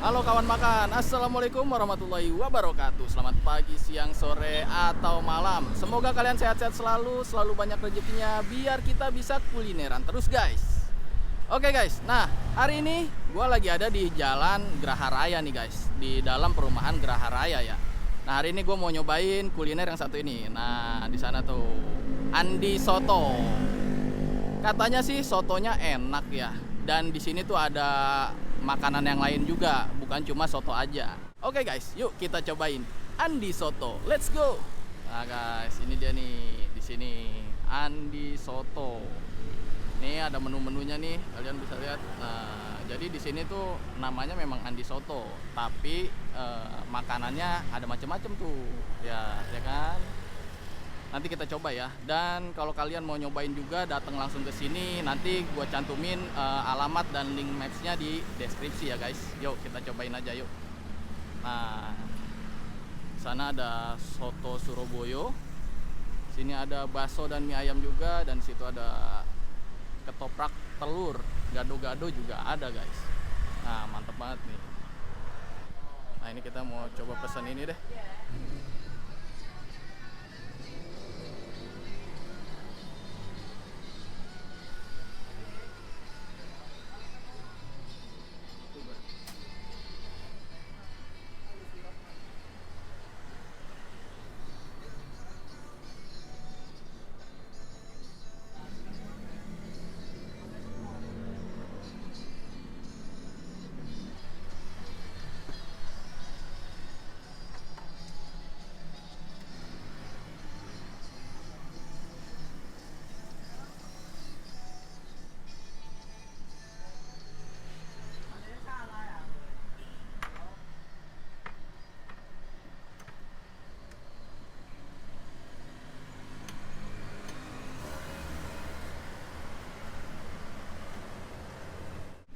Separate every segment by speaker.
Speaker 1: Halo kawan makan, Assalamualaikum warahmatullahi wabarakatuh. Selamat pagi, siang, sore, atau malam. Semoga kalian sehat-sehat selalu banyak rezekinya, biar kita bisa kulineran terus guys. Oke guys, nah hari ini gue lagi ada di Jalan Geraha Raya nih guys, di dalam perumahan Geraha Raya ya. Nah hari ini gue mau nyobain kuliner yang satu ini. Nah di sana tuh Andi Soto. Katanya sih sotonya enak ya. Dan di sini tuh ada makanan yang lain juga, bukan cuma soto aja. Oke guys, yuk kita cobain Andi Soto. Let's go. Nah guys, ini dia nih di sini Andi Soto. Ini ada menu-menunya nih, kalian bisa lihat. Nah, jadi di sini tuh namanya memang Andi Soto, tapi makanannya ada macam-macam tuh. Ya kan? Nanti kita coba ya. Dan kalau kalian mau nyobain juga, datang langsung ke sini. Nanti gua cantumin alamat dan link mapsnya di deskripsi ya guys. Yuk kita cobain aja yuk. Nah, sana ada soto Surabaya. Sini ada bakso dan mie ayam juga, dan situ ada ketoprak telur, gado-gado juga ada guys. Nah mantep banget nih. Nah ini kita mau coba pesan ini deh.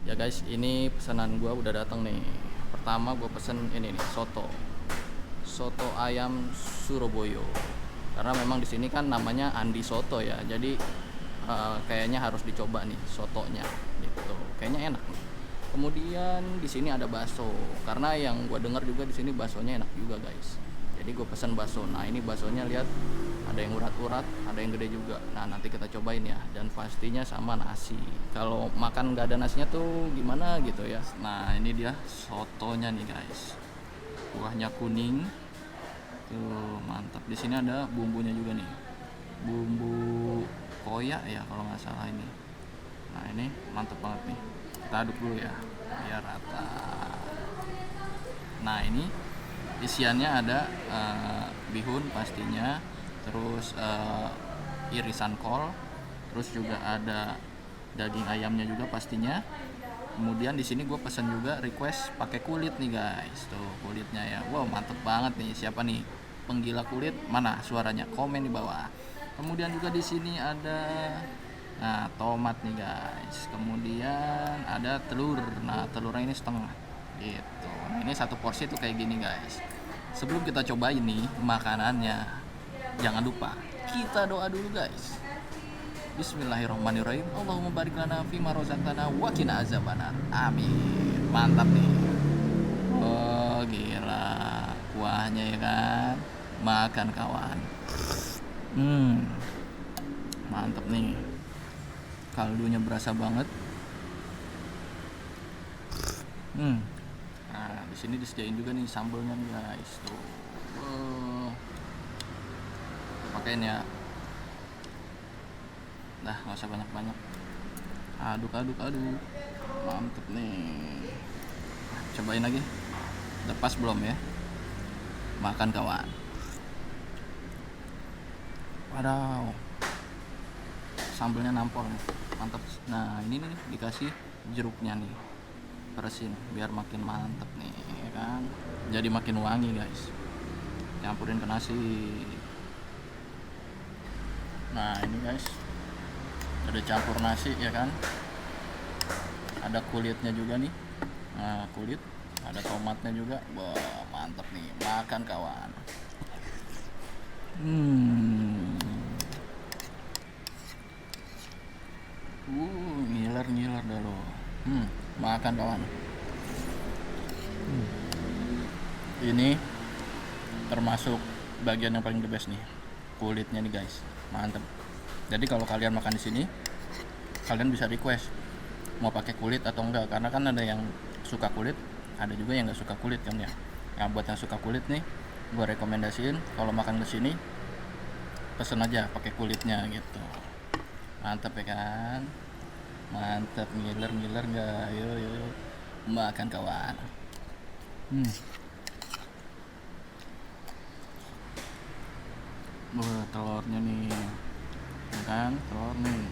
Speaker 1: Ya guys, ini pesanan gua udah datang nih. Pertama gua pesen ini nih, soto ayam Surabaya. Karena memang di sini kan namanya Andi Soto ya. Jadi kayaknya harus dicoba nih sotonya gitu. Kayaknya enak nih. Kemudian di sini ada bakso. Karena yang gua dengar juga di sini baksonya enak juga guys. Jadi gue pesen bakso. Nah ini baksonya lihat, ada yang urat-urat, ada yang gede juga. Nah nanti kita cobain ya. Dan pastinya sama nasi. Kalau makan nggak ada nasinya tuh gimana gitu ya. Nah ini dia sotonya nih guys. Kuahnya kuning. Tuh mantap. Di sini ada bumbunya juga nih. Bumbu koyak ya kalau nggak salah ini. Nah ini mantap banget nih. Kita aduk dulu ya biar rata. Nah ini isiannya ada bihun pastinya, terus irisan kol, terus juga ada daging ayamnya juga pastinya. Kemudian di sini gue pesen juga request pakai kulit nih guys, tuh kulitnya ya. Wow mantep banget nih. Siapa nih penggila kulit? Mana suaranya? Komen di bawah. Kemudian juga di sini ada tomat nih guys. Kemudian ada telur. Nah telurnya ini setengah gitu. Nah ini satu porsi tuh kayak gini guys. Sebelum kita cobain nih makanannya, jangan lupa kita doa dulu guys. Bismillahirrahmanirrahim. Allahumma barik lana fima razaqtana wa qina azabannar. Amin. Mantap nih. Oh gila, kuahnya ya kan. Makan kawan. Mantap nih. Kaldunya berasa banget. Nah, di sini disediain juga nih sambalnya nih guys. Tuh. Pakein ya. Dah, nggak usah banyak-banyak. Aduk. Mantep nih. Cobain lagi. Udah pas belum ya? Makan kawan. Wadaw. Sambalnya nampol nih. Mantep. Nah, ini nih dikasih jeruknya nih. Peresin biar makin mantep nih ya kan. Jadi makin wangi guys. Campurin ke nasi. Nah, ini guys. Ada campur nasi ya kan. Ada kulitnya juga nih. Nah, kulit, ada tomatnya juga. Wah, mantep nih. Makan kawan. Ngiler dah lo. Makan kawan. Ini termasuk bagian yang paling the best nih, kulitnya nih guys, mantep. Jadi kalau kalian makan di sini, kalian bisa request mau pakai kulit atau enggak, karena kan ada yang suka kulit, ada juga yang nggak suka kulit kan ya. Yang buat yang suka kulit nih, gue rekomendasiin kalau makan ke sini pesen aja pakai kulitnya gitu. Mantep ya kan, mantep. Ngiler nggak? Yo makan kawan. Telurnya nih, ya kan, telur nih.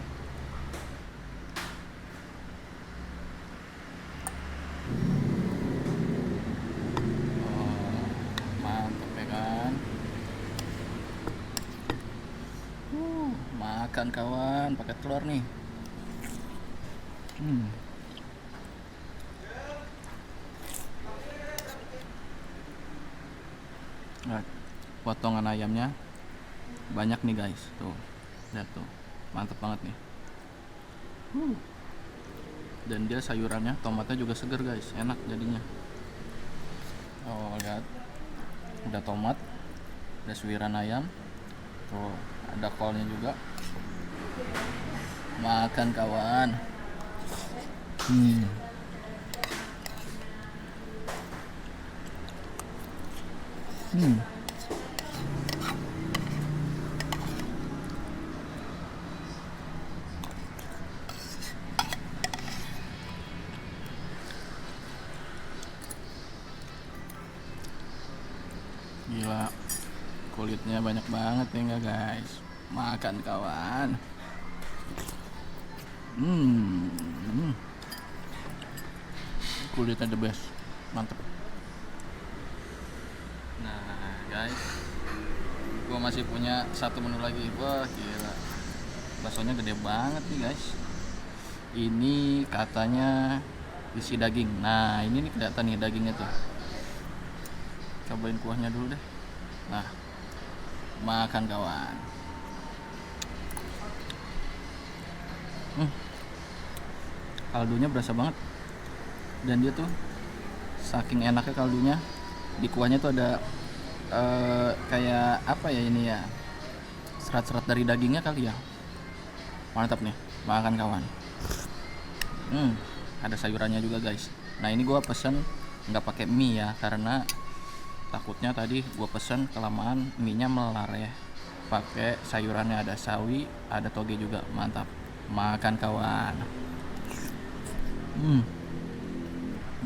Speaker 1: Mantep ya kan. Makan kawan, pakai telur nih. Nah, potongan ayamnya banyak nih guys, tuh lihat tuh, mantep banget nih. Dan dia sayurannya, tomatnya juga seger guys, enak jadinya. Oh lihat, ada tomat, ada suiran ayam, tuh ada kolnya juga. Makan kawan. Gila, kulitnya banyak banget ya enggak guys. Makan kawan. Kulitnya the best, mantep. Nah guys, gua masih punya satu menu lagi. Wah gila, baksonya gede banget nih guys. Ini katanya isi daging. Nah ini nih kelihatan nih dagingnya tuh. Cobain kuahnya dulu deh. Nah, makan kawan. Kaldunya berasa banget. Dan dia tuh saking enaknya kaldunya, di kuahnya tuh ada kayak apa ya ini ya, serat-serat dari dagingnya kali ya. Mantap nih, makan kawan. Ada sayurannya juga guys. Nah ini gua pesen nggak pakai mie ya, karena takutnya tadi gue pesen kelamaan mie-nya melar ya. Pakai sayurannya, ada sawi, ada toge juga. Mantap, makan kawan.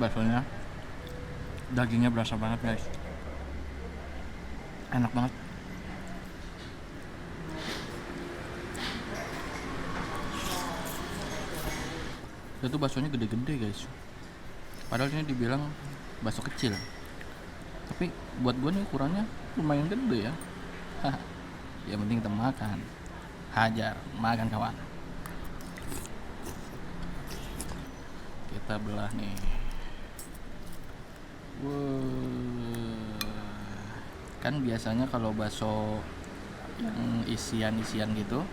Speaker 1: Baksonya, dagingnya berasa banget guys, enak banget. Itu baksonya gede-gede guys, padahal ini dibilang bakso kecil, tapi buat gue nih ukurannya lumayan gede ya. Yang penting kita makan, hajar, makan kawan. Kita belah nih. Kan biasanya kalau bakso yang isian gitu,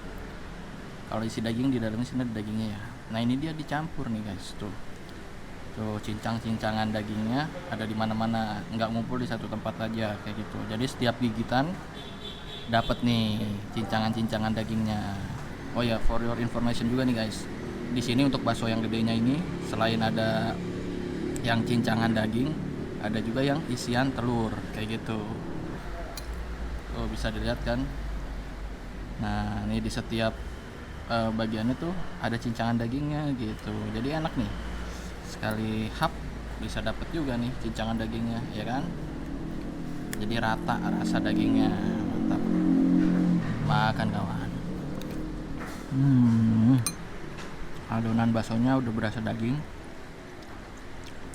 Speaker 1: kalau isi daging di dalamnya sini ada dagingnya ya. Nah ini dia dicampur nih guys, tuh cincang-cincangan dagingnya ada di mana-mana, nggak ngumpul di satu tempat aja kayak gitu. Jadi setiap gigitan dapat nih cincangan-cincangan dagingnya. Oh ya, for your information juga nih guys, di sini untuk bakso yang gedenya ini selain ada yang cincangan daging, ada juga yang isian telur kayak gitu. Oh bisa dilihat kan. Nah ini di setiap bagiannya tuh ada cincangan dagingnya gitu, jadi enak nih. Sekali hap bisa dapat juga nih cincangan dagingnya ya kan, jadi rata rasa dagingnya. Mantap, makan kawan. Adonan baksonya udah berasa daging,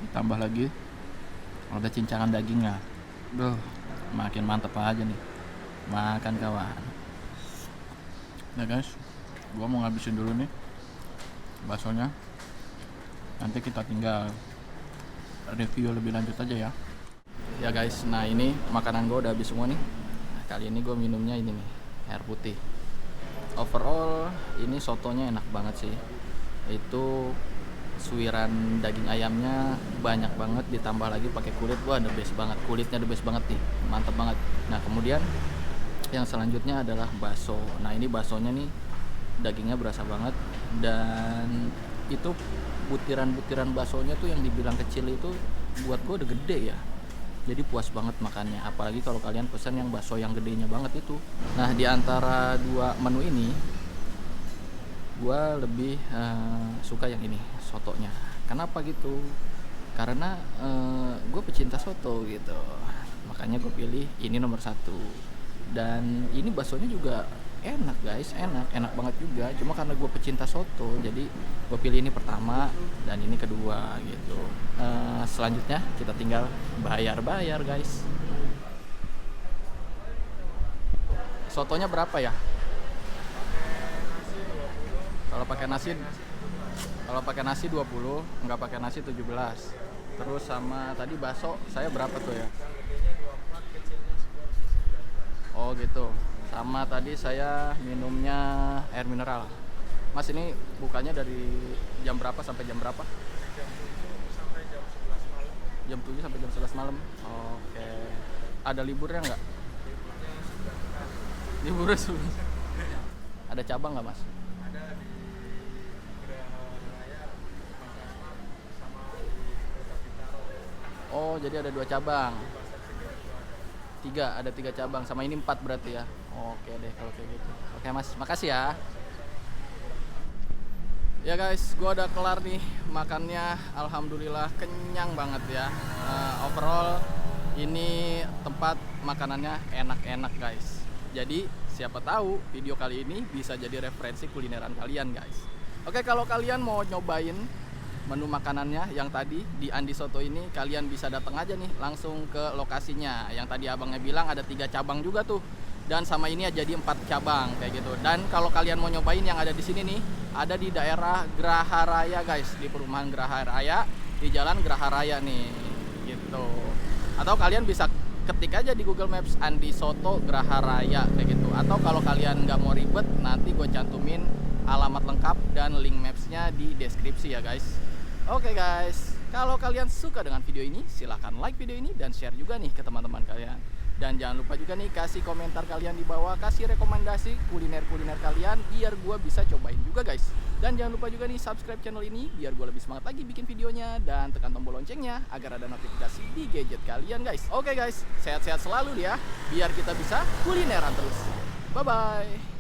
Speaker 1: ditambah lagi ada cincangan dagingnya. Makin mantep aja nih, makan kawan. Nah guys, gua mau ngabisin dulu nih baksonya, nanti kita tinggal review lebih lanjut aja ya. Ya guys, nah ini makanan gue udah habis semua nih. Nah, kali ini gue minumnya ini nih, air putih. Overall ini sotonya enak banget sih. Itu suiran daging ayamnya banyak banget, ditambah lagi pakai kulit. Wah, the best banget, kulitnya the best banget nih, mantap banget. Nah kemudian yang selanjutnya adalah bakso. Nah ini baksonya nih dagingnya berasa banget, dan itu butiran-butiran baksonya tuh yang dibilang kecil itu buat gue udah gede ya, jadi puas banget makannya. Apalagi kalau kalian pesan yang bakso yang gedenya banget itu. Nah di antara dua menu ini gue lebih suka yang ini, sotonya. Kenapa gitu? Karena gue pecinta soto gitu, makanya gue pilih ini nomor satu. Dan ini baksonya juga enak guys, enak banget juga. Cuma karena gue pecinta soto, jadi gue pilih ini pertama dan ini kedua gitu. Selanjutnya kita tinggal bayar guys. Sotonya berapa ya? Kalau pakai nasi 20, nggak pakai nasi 17. Terus sama tadi bakso saya berapa tuh ya? Oh gitu. Sama tadi saya minumnya air mineral. Mas ini bukanya dari jam berapa sampai jam berapa? Jam 7 sampai jam 11 malam. Oke. Ada liburnya nggak? Liburnya sudah. Ada cabang nggak mas? Oh, jadi ada 2 cabang. Ada 3 cabang, sama ini 4 berarti ya. Oke deh kalau kayak gitu. Oke mas, makasih ya. Ya guys, gue udah kelar nih makannya. Alhamdulillah kenyang banget ya. Overall ini tempat makanannya enak-enak guys. Jadi siapa tahu video kali ini bisa jadi referensi kulineran kalian guys. Oke, kalau kalian mau nyobain menu makanannya yang tadi di Andi Soto ini, kalian bisa datang aja nih langsung ke lokasinya. Yang tadi abangnya bilang ada 3 cabang juga tuh, dan sama ini jadi 4 cabang kayak gitu. Dan kalau kalian mau nyobain yang ada di sini nih, ada di daerah Graha Raya guys, di perumahan Graha Raya, di jalan Graha Raya nih gitu. Atau kalian bisa ketik aja di Google Maps Andi Soto Graha Raya kayak gitu. Atau kalau kalian nggak mau ribet, nanti gue cantumin alamat lengkap dan link mapsnya di deskripsi ya guys. Oke guys, kalau kalian suka dengan video ini, silahkan like video ini dan share juga nih ke teman-teman kalian. Dan jangan lupa juga nih kasih komentar kalian di bawah, kasih rekomendasi kuliner-kuliner kalian biar gue bisa cobain juga guys. Dan jangan lupa juga nih subscribe channel ini biar gue lebih semangat lagi bikin videonya, dan tekan tombol loncengnya agar ada notifikasi di gadget kalian guys. Oke guys, sehat-sehat selalu ya, biar kita bisa kulineran terus. Bye-bye.